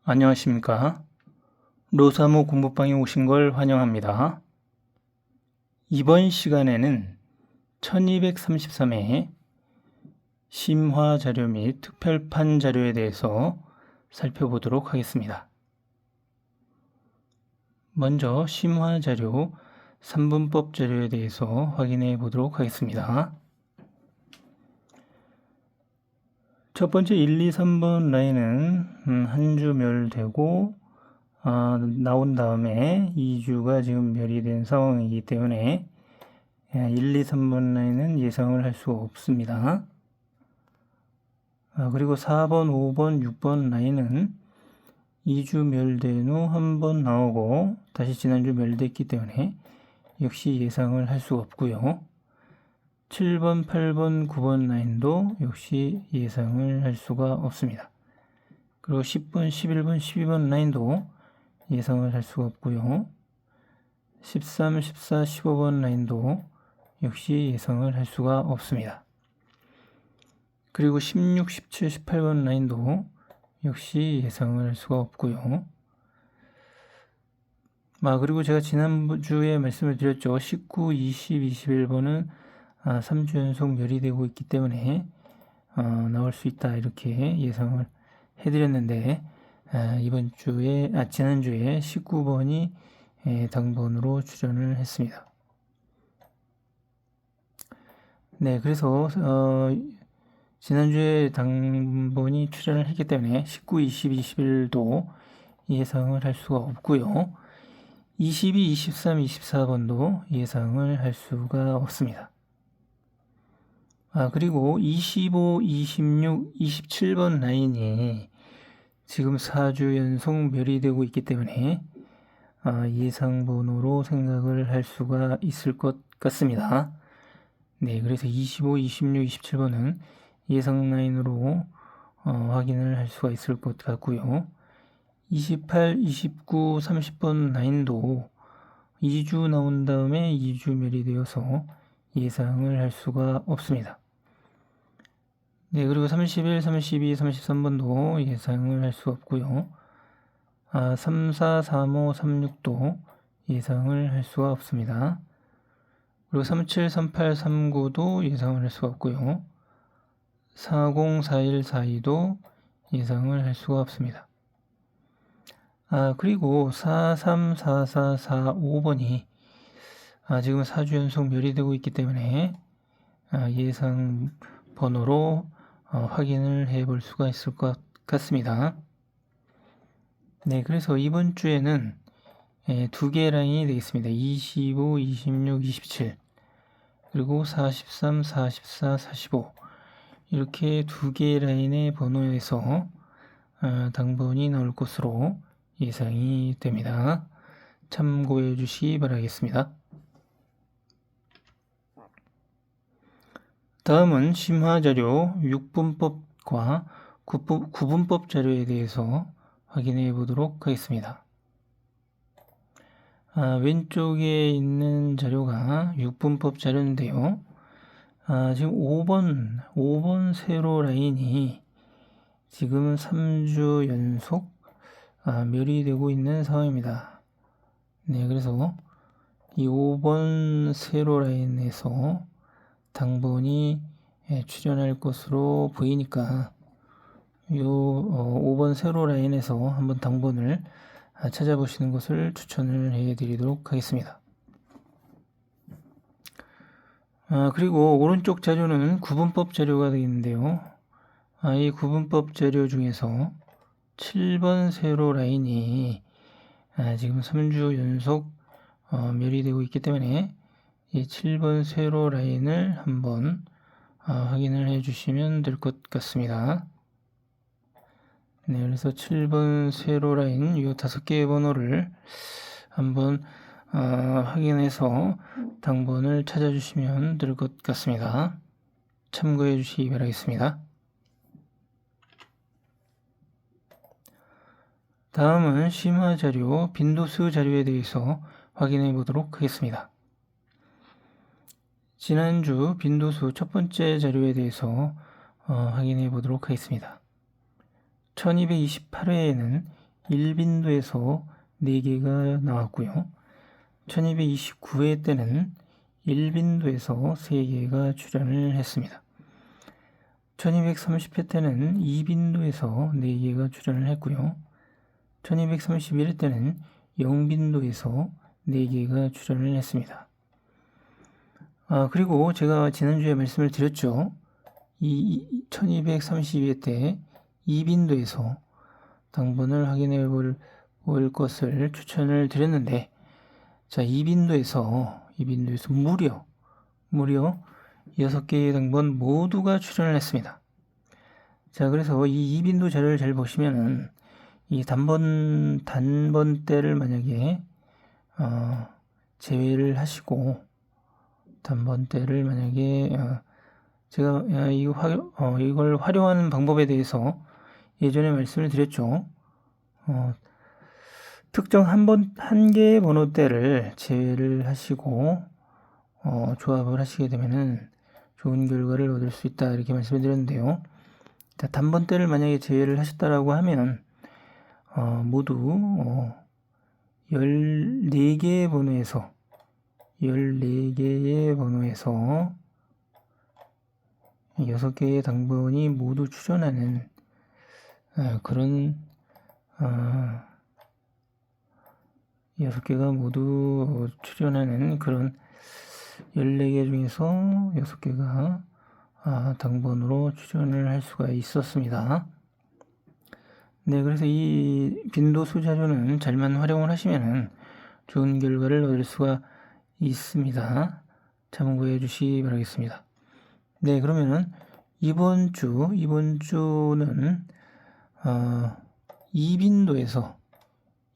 안녕하십니까. 로사모 공부방에 오신 걸 환영합니다. 이번 시간에는 1233회 심화 자료 및 특별판 자료에 대해서 살펴보도록 하겠습니다. 먼저 심화 자료 3분법 자료에 대해서 확인해 보도록 하겠습니다. 첫 번째 1, 2, 3번 라인은 한 주 멸되고 나온 다음에 2주가 지금 멸이 된 상황이기 때문에 1, 2, 3번 라인은 예상을 할 수가 없습니다. 그리고 4번, 5번, 6번 라인은 2주 멸된 후 한 번 나오고 다시 지난주 멸됐기 때문에 역시 예상을 할 수가 없고요. 7번, 8번, 9번 라인도 역시 예상을 할 수가 없습니다. 그리고 10번, 11번, 12번 라인도 예상을 할 수가 없고요. 13, 14, 15번 라인도 역시 예상을 할 수가 없습니다. 그리고 16, 17, 18번 라인도 역시 예상을 할 수가 없고요. 그리고 제가 지난주에 말씀을 드렸죠. 19, 20, 21번은 3주 연속 멸이 되고 있기 때문에 나올 수 있다 이렇게 예상을 해드렸는데 지난주에 19번이 당번으로 출연을 했습니다. 네, 그래서 지난주에 당번이 출연을 했기 때문에 19, 20, 21도 예상을 할 수가 없고요. 22, 23, 24번도 예상을 할 수가 없습니다. 그리고 25, 26, 27번 라인이 지금 4주 연속 멸이 되고 있기 때문에 예상 번호로 생각을 할 수가 있을 것 같습니다. 네, 그래서 25, 26, 27번은 예상 라인으로 확인을 할 수가 있을 것 같고요. 28, 29, 30번 라인도 2주 나온 다음에 2주 멸이 되어서 예상을 할 수가 없습니다. 네, 그리고 31, 32, 33번도 예상을 할 수 없고요. 3, 4, 3, 5, 36도 예상을 할 수가 없습니다. 그리고 37, 38, 39도 예상을 할 수가 없고요. 40, 41, 42도 예상을 할 수가 없습니다. 그리고 43, 44, 45번이 지금 4주 연속 멸이 되고 있기 때문에 예상 번호로 확인을 해 볼 수가 있을 것 같습니다. 네, 그래서 이번 주에는 두 개 라인이 되겠습니다. 25, 26, 27 그리고 43, 44, 45 이렇게 두 개 라인의 번호에서 당번이 나올 것으로 예상이 됩니다. 참고해 주시기 바라겠습니다. 다음은 심화자료 6분법과 9분법 자료에 대해서 확인해 보도록 하겠습니다. 왼쪽에 있는 자료가 6분법 자료인데요. 지금 5번 세로 라인이 지금 3주 연속 멸이 되고 있는 상황입니다. 네, 그래서 이 5번 세로 라인에서 당번이 출현할 것으로 보이니까 이 5번 세로 라인에서 한번 당번을 찾아보시는 것을 추천을 해드리도록 하겠습니다. 그리고 오른쪽 자료는 구분법 자료가 되겠는데요. 이 구분법 자료 중에서 7번 세로 라인이 지금 3주 연속 멸이 되고 있기 때문에 이 7번 세로 라인을 한번 확인을 해 주시면 될 것 같습니다. 네, 그래서 7번 세로 라인 이 5개의 번호를 한번 확인해서 당번을 찾아주시면 될 것 같습니다. 참고해 주시기 바라겠습니다. 다음은 심화 자료, 빈도수 자료에 대해서 확인해 보도록 하겠습니다. 지난주 빈도수 첫 번째 자료에 대해서 확인해 보도록 하겠습니다. 1228회에는 1빈도에서 4개가 나왔고요. 1229회 때는 1빈도에서 3개가 출연을 했습니다. 1230회 때는 2빈도에서 4개가 출연을 했고요. 1231회 때는 0빈도에서 4개가 출연을 했습니다. 그리고 제가 지난주에 말씀을 드렸죠. 이 1232회 때 2빈도에서 당번을 확인해 볼 것을 추천을 드렸는데, 자, 2빈도에서 무려 6개의 당번 모두가 출연을 했습니다. 자, 그래서 이 2빈도 자료를 잘 보시면은 이 단번대를 만약에 제외를 하시고 단번대를 만약에 제가 이걸 활용하는 방법에 대해서 예전에 말씀을 드렸죠. 특정 한 개의 번호대를 제외를 하시고 조합을 하시게 되면은 좋은 결과를 얻을 수 있다, 이렇게 말씀을 드렸는데요. 자, 단번대를 만약에 제외를 하셨다라고 하면 모두 14개의 번호에서 6개의 당번이 모두 출연하는 그런 6개가 모두 출연하는 그런 14개 중에서 6개가 당번으로 출연을 할 수가 있었습니다. 네, 그래서 이 빈도수 자료는 잘만 활용을 하시면은 좋은 결과를 얻을 수가 있습니다. 참고해 주시기 바라겠습니다. 네, 그러면은 이번 주는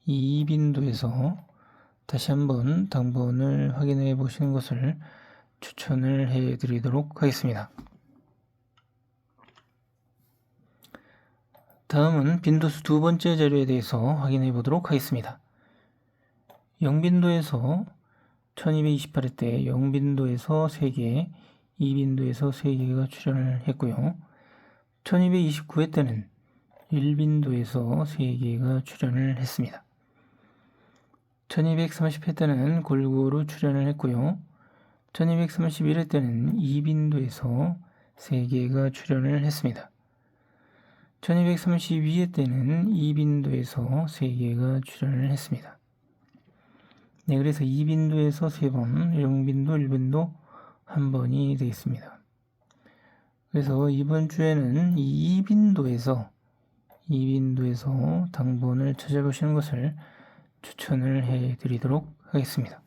2빈도에서 다시 한번 당번을 확인해 보시는 것을 추천을 해 드리도록 하겠습니다. 다음은 빈도수 두 번째 자료에 대해서 확인해 보도록 하겠습니다. 0빈도에서 1228회 때 0빈도에서 3개, 2빈도에서 3개가 출연을 했고요. 1229회 때는 1빈도에서 3개가 출연을 했습니다. 1230회 때는 골고루 출연을 했고요. 1231회 때는 2빈도에서 3개가 출연을 했습니다. 1232회 때는 2빈도에서 3개가 출연을 했습니다. 네, 그래서 2빈도에서 3번, 0빈도, 1빈도 1번이 되겠습니다. 그래서 이번 주에는 2빈도에서 당번을 찾아보시는 것을 추천을 해 드리도록 하겠습니다.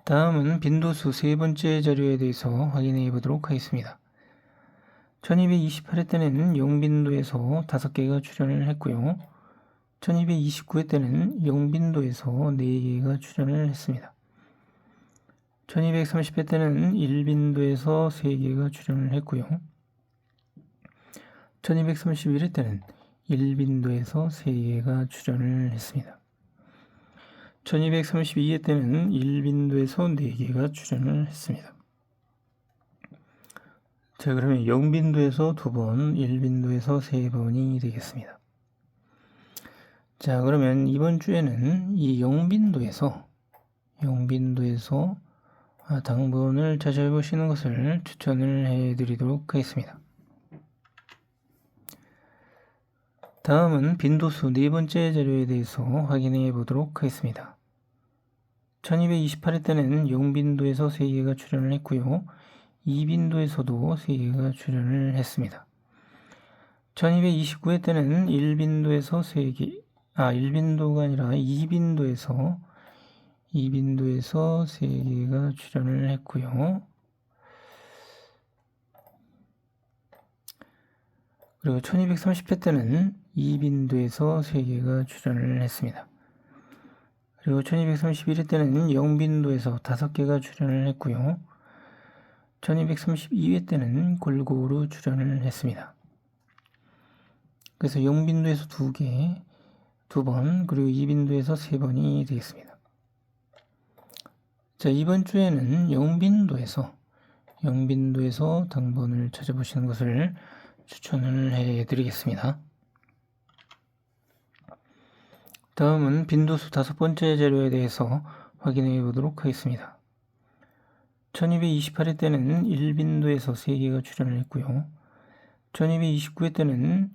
다음은 빈도수 세 번째 자료에 대해서 확인해 보도록 하겠습니다. 1228회 때는 0빈도에서 5개가 출연을 했고요. 1229회 때는 0빈도에서 4개가 출연을 했습니다. 1230회 때는 1빈도에서 3개가 출연을 했고요. 1231회 때는 1빈도에서 3개가 출연을 했습니다. 1232회 때는 1빈도에서 4개가 출연을 했습니다. 자, 그러면 0빈도에서 2번, 1빈도에서 3번이 되겠습니다. 자, 그러면 이번 주에는 이 0빈도에서 당번을 찾아보시는 것을 추천을 해 드리도록 하겠습니다. 다음은 빈도수 네 번째 자료에 대해서 확인해 보도록 하겠습니다. 1228회 때는 0빈도에서 3개가 출연을 했고요. 2빈도에서도 3개가 출연을 했습니다. 1229회 때는 1빈도에서 1빈도가 아니라 2빈도에서 3개가 출연을 했고요. 그리고 1230회 때는 2빈도에서 3개가 출연을 했습니다. 그리고 1231회 때는 0빈도에서 5개가 출연을 했고요. 1232회 때는 골고루 출연을 했습니다. 그래서 0빈도에서 2번, 그리고 2빈도에서 3번이 되겠습니다. 자, 이번 주에는 0빈도에서 당번을 찾아보시는 것을 추천을 해 드리겠습니다. 다음은 빈도수 5번째 자료에 대해서 확인해 보도록 하겠습니다. 1228회 때는 1빈도에서 3개가 출연을 했고요. 1229회 때는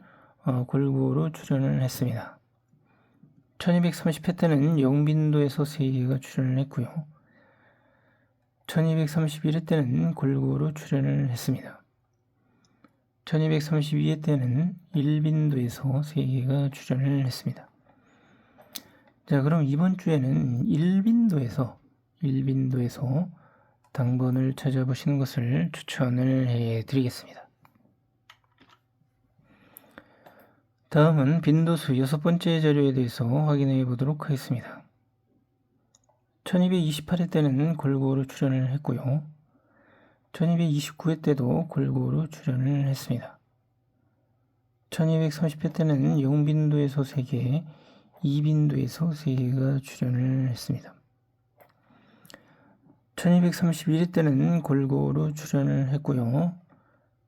골고루 출연을 했습니다. 1230회 때는 0빈도에서 3개가 출연을 했고요. 1231회 때는 골고루 출연을 했습니다. 1232회 때는 1빈도에서 3개가 출연을 했습니다. 자, 그럼 이번 주에는 1빈도에서 당번을 찾아보시는 것을 추천을 해드리겠습니다. 다음은 빈도수 6번째 자료에 대해서 확인해 보도록 하겠습니다. 1228회 때는 골고루 출연을 했고요. 1229회 때도 골고루 출연을 했습니다. 1230회 때는 0빈도에서 3개, 2빈도에서 3개가 출연을 했습니다. 1231회 때는 골고루 출연을 했고요.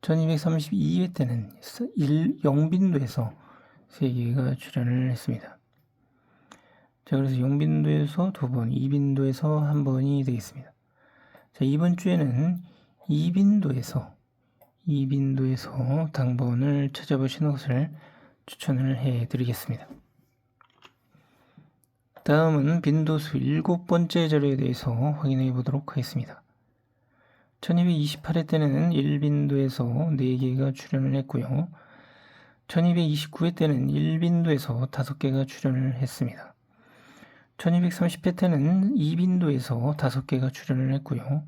1232회 때는 0빈도에서 3개가 출연을 했습니다. 자, 그래서 0빈도에서 2번, 2빈도에서 1번이 되겠습니다. 자, 이번 주에는 2빈도에서 당번을 찾아보시는 것을 추천을 해드리겠습니다. 다음은 빈도수 7번째 자료에 대해서 확인해 보도록 하겠습니다. 1228회 때는 1빈도에서 4개가 출연을 했고요. 1229회 때는 1빈도에서 5개가 출연을 했습니다. 1230회 때는 2빈도에서 5개가 출연을 했고요.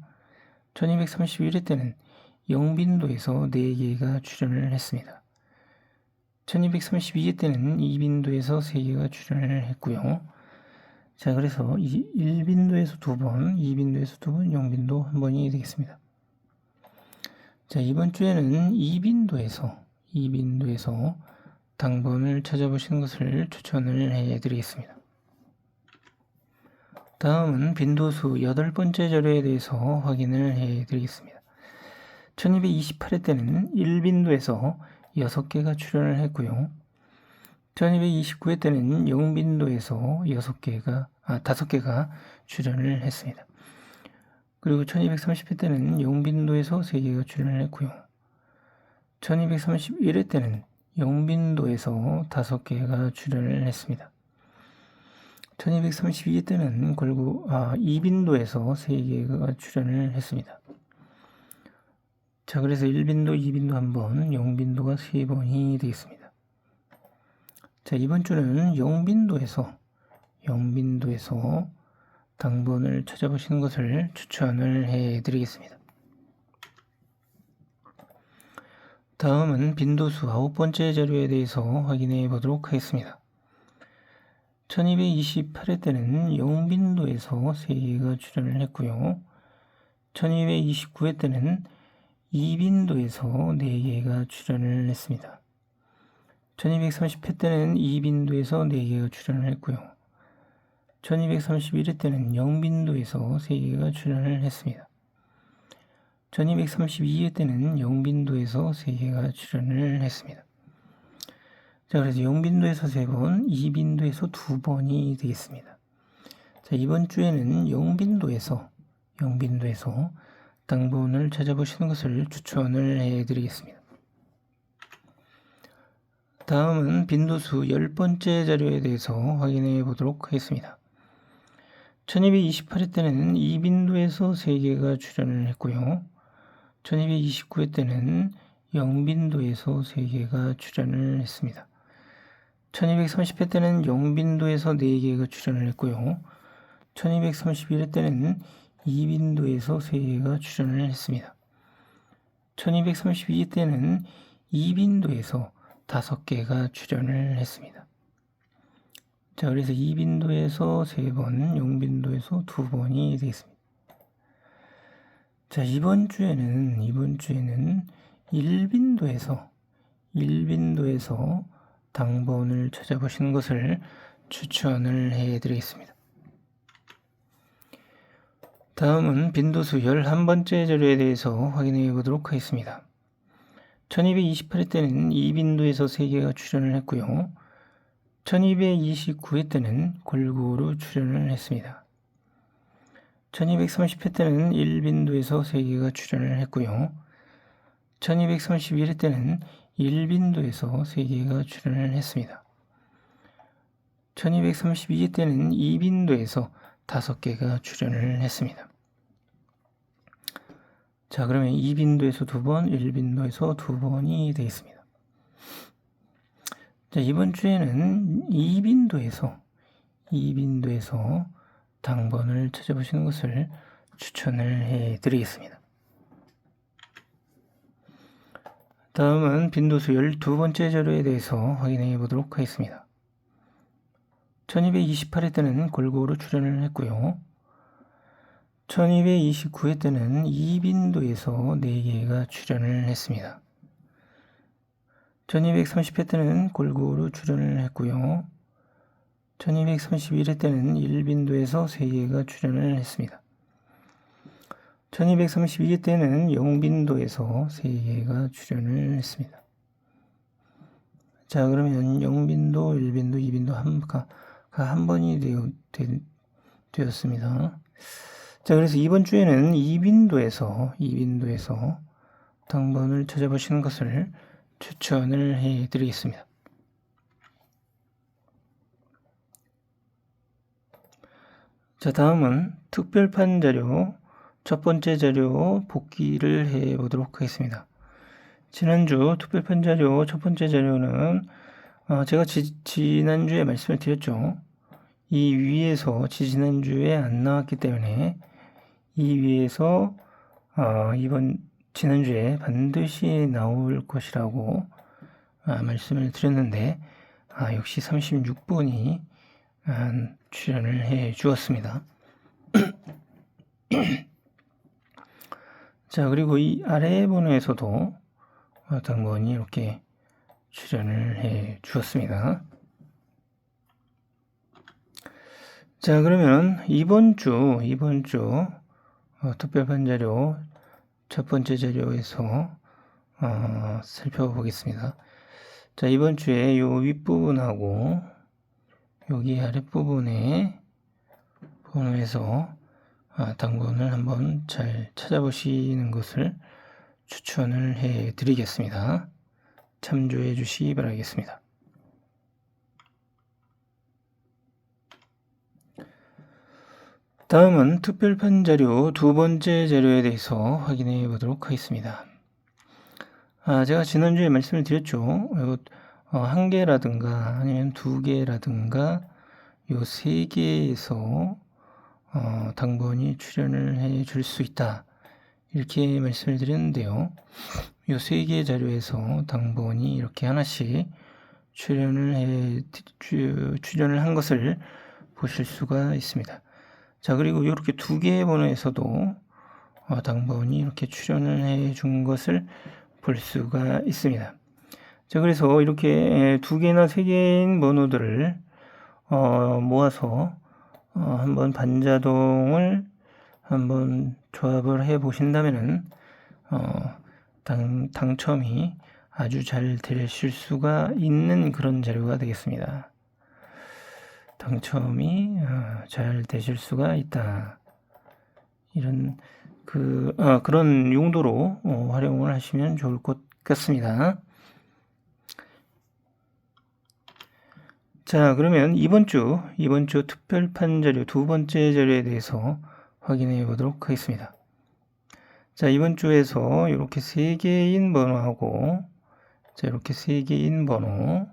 1231회 때는 0빈도에서 4개가 출연을 했습니다. 1232회 때는 2빈도에서 3개가 출연을 했고요. 자, 그래서 1빈도에서 2번, 2빈도에서 2번, 0빈도 1번이 되겠습니다. 자, 이번 주에는 2빈도에서 당번을 찾아보시는 것을 추천을 해드리겠습니다. 다음은 빈도수 8번째 자료에 대해서 확인을 해드리겠습니다. 1228회 때는 1빈도에서 6개가 출연을 했고요. 1229회 때는 0빈도에서 5개가 출연을 했습니다. 그리고 1230회 때는 0빈도에서 3개가 출연을 했고요. 1231회 때는 0빈도에서 5개가 출연을 했습니다. 1232회 때는 2빈도에서 3개가 출연을 했습니다. 자, 그래서 1빈도, 2빈도 1번, 0빈도가 3번이 되겠습니다. 자, 이번 주는 0빈도에서 당번을 찾아보시는 것을 추천을 해드리겠습니다. 다음은 빈도수 9번째 자료에 대해서 확인해 보도록 하겠습니다. 1228회 때는 0빈도에서 3개가 출연을 했고요. 1229회 때는 2빈도에서 4개가 출연을 했습니다. 1230회 때는 2빈도에서 4개가 출연을 했고요. 1231회 때는 0빈도에서 3개가 출연을 했습니다. 1232회 때는 0빈도에서 3개가 출연을 했습니다. 자, 그래서 0빈도에서 3번, 2빈도에서 2번이 되겠습니다. 자, 이번 주에는 0빈도에서 당번을 찾아보시는 것을 추천을 해드리겠습니다. 다음은 빈도수 10번째 자료에 대해서 확인해 보도록 하겠습니다. 1228회 때는 2빈도에서 3개가 출연을 했고요. 1229회 때는 0빈도에서 3개가 출연을 했습니다. 1230회 때는 0빈도에서 4개가 출연을 했고요. 1231회 때는 2빈도에서 3개가 출연을 했습니다. 1232회 때는 2빈도에서 5개가 출연을 했습니다. 자, 그래서 2빈도에서 3번, 0빈도에서 2번이 되겠습니다. 자, 이번 주에는 1빈도에서 당번을 찾아보시는 것을 추천을 해드리겠습니다. 다음은 빈도수 11번째 자료에 대해서 확인해 보도록 하겠습니다. 1228회 때는 2빈도에서 3개가 출연을 했고요. 1229회 때는 골고루 출연을 했습니다. 1230회 때는 1빈도에서 3개가 출연을 했고요. 1231회 때는 1빈도에서 3개가 출연을 했습니다. 1232회 때는 2빈도에서 5개가 출연을 했습니다. 자, 그러면 2빈도에서 2번, 1빈도에서 2번이 되겠습니다. 자, 이번 주에는 2빈도에서 당번을 찾아보시는 것을 추천을 해드리겠습니다. 다음은 빈도수 12번째 자료에 대해서 확인해 보도록 하겠습니다. 1228회 때는 골고루 출연을 했고요. 1229회 때는 2빈도에서 4개가 출연을 했습니다. 1230회 때는 골고루 출연을 했고요. 1231회 때는 1빈도에서 3개가 출연을 했습니다. 1232회 때는 0빈도에서 3개가 출연을 했습니다. 자, 그러면 0빈도, 1빈도, 2빈도 한 번이 되었습니다. 자, 그래서 이번 주에는 2빈도에서 당번을 찾아보시는 것을 추천을 해드리겠습니다. 자, 다음은 특별판 자료 첫 번째 자료 복기를 해 보도록 하겠습니다. 지난주 특별판 자료 첫 번째 자료는 제가 지난주에 말씀을 드렸죠. 이 위에서 지난주에 안 나왔기 때문에 이 위에서 지난주에 반드시 나올 것이라고 말씀을 드렸는데 역시 36번이 출연을 해 주었습니다. 자, 그리고 이 아래 번호에서도 당번이 이렇게 출연을 해 주었습니다. 자, 그러면 이번 주 특별판 자료 첫 번째 자료에서 살펴보겠습니다. 자, 이번 주에 요 윗부분하고 여기 아랫부분에 번호에서 당번을 한번 잘 찾아보시는 것을 추천을 해 드리겠습니다. 참조해 주시기 바라겠습니다. 다음은 특별판 자료 두 번째 자료에 대해서 확인해 보도록 하겠습니다. 제가 지난주에 말씀을 드렸죠. 한 개라든가 아니면 두 개라든가 요 세 개에서 당번이 출연을 해 줄 수 있다. 이렇게 말씀을 드렸는데요. 요 세 개 자료에서 당번이 이렇게 하나씩 출연을 한 것을 보실 수가 있습니다. 자, 그리고 이렇게 두 개의 번호에서도 당번이 이렇게 출연을 해 준 것을 볼 수가 있습니다. 자, 그래서 이렇게 두 개나 세 개인 번호들을 모아서 한번 반자동을 한번 조합을 해 보신다면은 당첨이 아주 잘 되실 수가 있는 그런 자료가 되겠습니다. 당첨이 잘 되실 수가 있다. 이런 그런 용도로 활용을 하시면 좋을 것 같습니다. 자, 그러면 이번 주 특별판 자료 두 번째 자료에 대해서 확인해 보도록 하겠습니다. 자, 이번 주에서 이렇게 세 개인 번호하고 자, 이렇게 세 개인 번호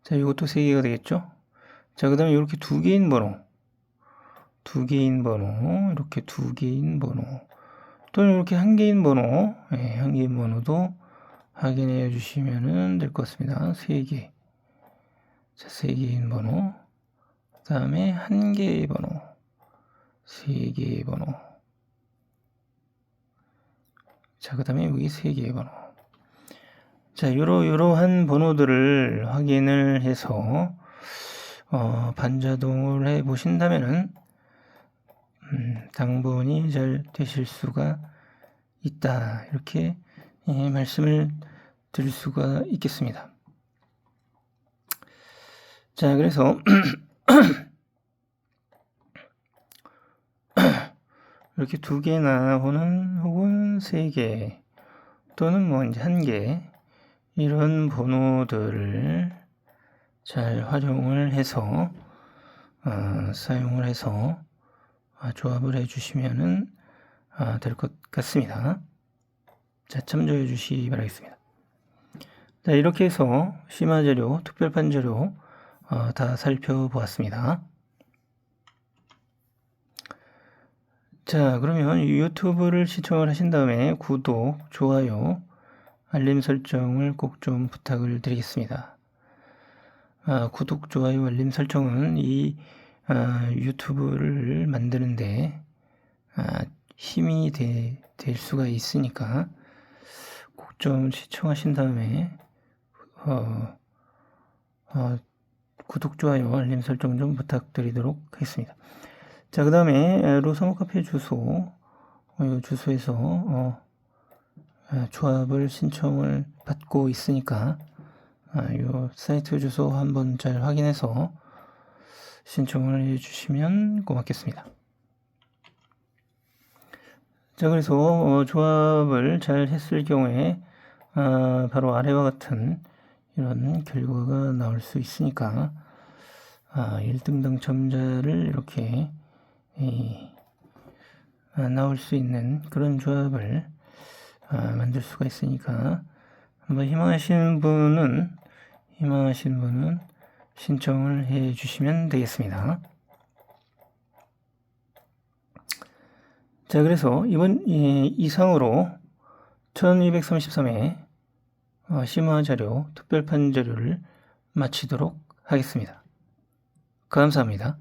자, 이것도 세 개가 되겠죠? 자, 그 다음에 이렇게 두 개인 번호 이렇게 두 개인 번호 또는 이렇게 한 개인 번호 한 개인 번호도 확인해 주시면 될 것 같습니다. 세 개. 자, 세 개인 번호. 그 다음에 한 개의 번호. 세 개의 번호. 자, 그 다음에 여기 세 개의 번호. 자, 이러한 번호들을 확인을 해서, 반자동을 해 보신다면은, 당번이 잘 되실 수가 있다. 이렇게, 말씀을 드릴 수가 있겠습니다. 자, 그래서 이렇게 2개나 혹은 3개 또는 뭐 이제 1개 이런 번호들을 잘 활용을 해서 사용을 해서 조합을 해주시면은 될 것 같습니다. 자, 참조해 주시기 바라겠습니다. 자, 이렇게 해서 심화자료, 특별판 자료 다 살펴보았습니다. 자, 그러면 유튜브를 시청을 하신 다음에 구독, 좋아요, 알림 설정을 꼭 좀 부탁을 드리겠습니다. 구독, 좋아요, 알림 설정은 이 유튜브를 만드는데 힘이 될 수가 있으니까 꼭 좀 시청하신 다음에 구독, 좋아요, 알림 설정 좀 부탁드리도록 하겠습니다. 자, 그 다음에 로성호카페 주소에서 조합을 신청을 받고 있으니까 요 사이트 주소 한번 잘 확인해서 신청을 해주시면 고맙겠습니다. 자, 그래서 조합을 잘 했을 경우에 바로 아래와 같은 이런 결과가 나올 수 있으니까 1등 당첨자를 이렇게 나올 수 있는 그런 조합을 만들 수가 있으니까 한번 희망하시는 분은 신청을 해 주시면 되겠습니다. 자, 그래서 이상으로 1233회 심화자료, 특별판 자료를 마치도록 하겠습니다. 감사합니다.